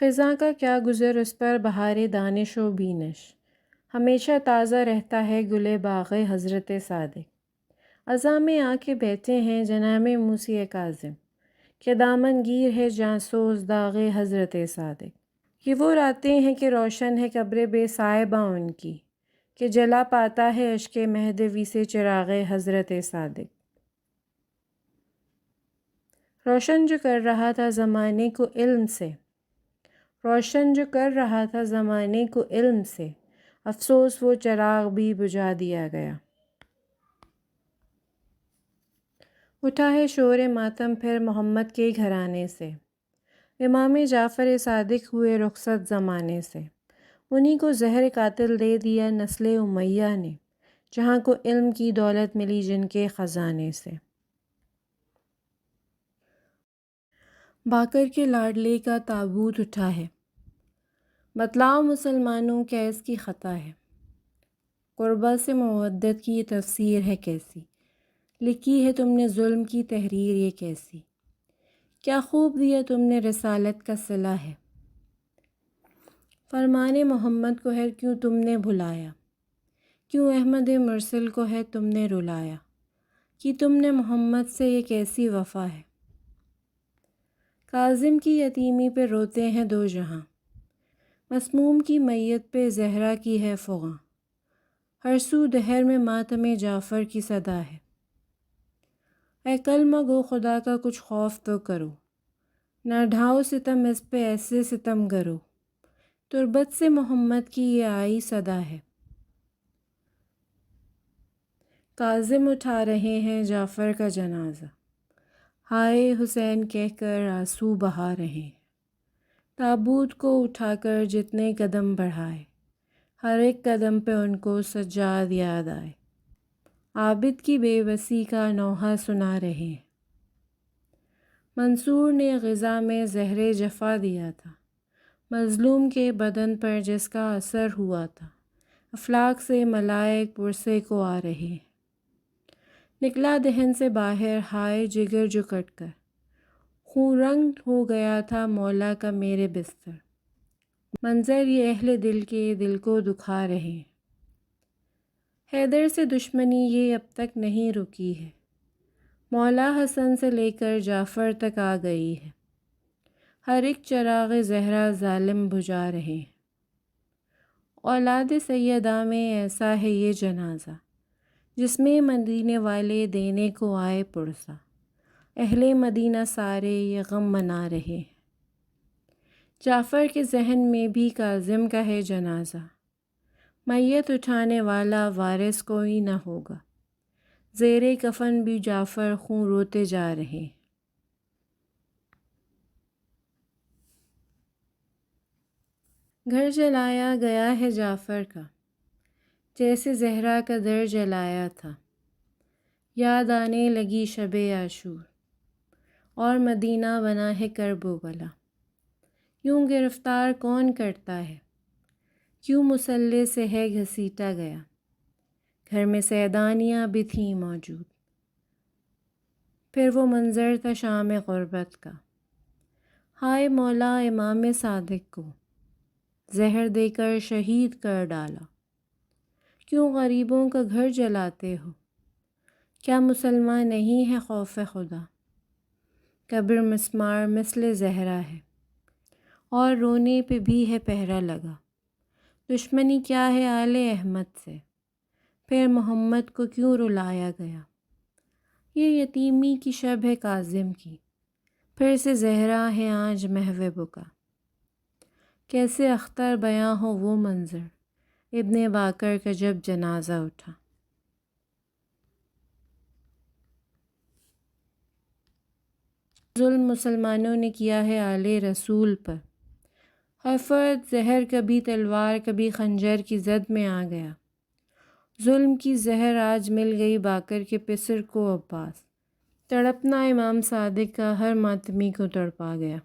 خزاں کا کیا گزر اس پر بہار دانش و بینش، ہمیشہ تازہ رہتا ہے گل باغ حضرت صادق۔ ازاں میں آ کے بیٹھے ہیں جناب موسی کاظم، کہ دامن گیر ہے جاں سوز داغ حضرت صادق۔ یہ وہ راتیں ہیں کہ روشن ہے قبر بے صاحبہ ان کی، کہ جلا پاتا ہے اشک مہدوی سے چراغ حضرت صادق۔ روشن جو کر رہا تھا زمانے کو علم سے، روشن جو کر رہا تھا زمانے کو علم سے، افسوس وہ چراغ بھی بجھا دیا گیا۔ اٹھا ہے شور ماتم پھر محمد کے گھرانے سے، امام جعفر صادق ہوئے رخصت زمانے سے۔ انہی کو زہر قاتل دے دیا نسل امیہ نے، جہاں کو علم کی دولت ملی جن کے خزانے سے۔ باقر کے لاڈلے کا تابوت اٹھا ہے، بتلاؤ مسلمانوں کیا اس کی خطا ہے؟ قربا سے مودت کی یہ تفسیر ہے کیسی، لکھی ہے تم نے ظلم کی تحریر یہ کیسی؟ کیا خوب دیا تم نے رسالت کا صلہ ہے، فرمان محمد کو ہے کیوں تم نے بھلایا؟ کیوں احمد مرسل کو ہے تم نے رلایا؟ کہ تم نے محمد سے یہ کیسی وفا ہے؟ کاظم کی یتیمی پہ روتے ہیں دو جہاں، مسموم کی میت پہ زہرا کی ہے فغاں۔ ہر سو دہر میں ماتم جعفر کی صدا ہے، اے کلمہ گو خدا کا کچھ خوف تو کرو، نہ ڈھاؤ ستم اس پہ ایسے ستم گرو۔ تربت سے محمد کی یہ آئی صدا ہے، کاظم اٹھا رہے ہیں جعفر کا جنازہ، ہائے حسین کہہ کر آنسو بہا رہے ہیں۔ تابوت کو اٹھا کر جتنے قدم بڑھائے، ہر ایک قدم پہ ان کو سجاد یاد آئے، عابد کی بے بسی کا نوحہ سنا رہے ہیں۔ منصور نے غزہ میں زہر جفا دیا تھا، مظلوم کے بدن پر جس کا اثر ہوا تھا، افلاک سے ملائک پرسے کو آ رہے ہیں۔ نکلا دہن سے باہر ہائے جگر جو کٹ کر، خون رنگ ہو گیا تھا مولا کا میرے بستر۔ منظر یہ اہل دل کے دل کو دکھا رہے ہیں، حیدر سے دشمنی یہ اب تک نہیں رکی ہے، مولا حسن سے لے کر جعفر تک آ گئی ہے، ہر ایک چراغ زہرا ظالم بجھا رہے ہیں۔ اولاد سیدہ میں ایسا ہے یہ جنازہ، جس میں مدینے والے دینے کو آئے پرسہ، اہل مدینہ سارے یہ غم منا رہے ہیں۔ جعفر کے ذہن میں بھی کاظم کا ہے جنازہ، میت اٹھانے والا وارث کوئی نہ ہوگا، زیر کفن بھی جعفر خون روتے جا رہے ہیں۔ گھر جلایا گیا ہے جعفر کا، جیسے زہرا کا در جلایا تھا، یاد آنے لگی شب عاشور، اور مدینہ بنا ہے کرب و بلا۔ یوں گرفتار کون کرتا ہے، کیوں مسلح سے ہے گھسیٹا گیا، گھر میں سیدانیاں بھی تھیں موجود، پھر وہ منظر تھا شام غربت کا۔ ہائے مولا امام صادق کو زہر دے کر شہید کر ڈالا، کیوں غریبوں کا گھر جلاتے ہو، کیا مسلمان نہیں ہے خوف خدا؟ قبر مسمار مثل زہرا ہے، اور رونے پہ بھی ہے پہرا لگا۔ دشمنی کیا ہے آل احمد سے، پھر محمد کو کیوں رلایا گیا؟ یہ یتیمی کی شب ہے کاظم کی، پھر سے زہرا ہے آج محو بکا۔ کیسے اختر بیاں ہو وہ منظر، ابن باقر کا جب جنازہ اٹھا۔ ظلم مسلمانوں نے کیا ہے آل رسول پر، ہر فرد زہر کبھی تلوار کبھی خنجر کی زد میں آ گیا۔ ظلم کی زہر آج مل گئی باقر کے پسر کو عباس، تڑپنا امام صادق کا ہر ماتمی کو تڑپا گیا۔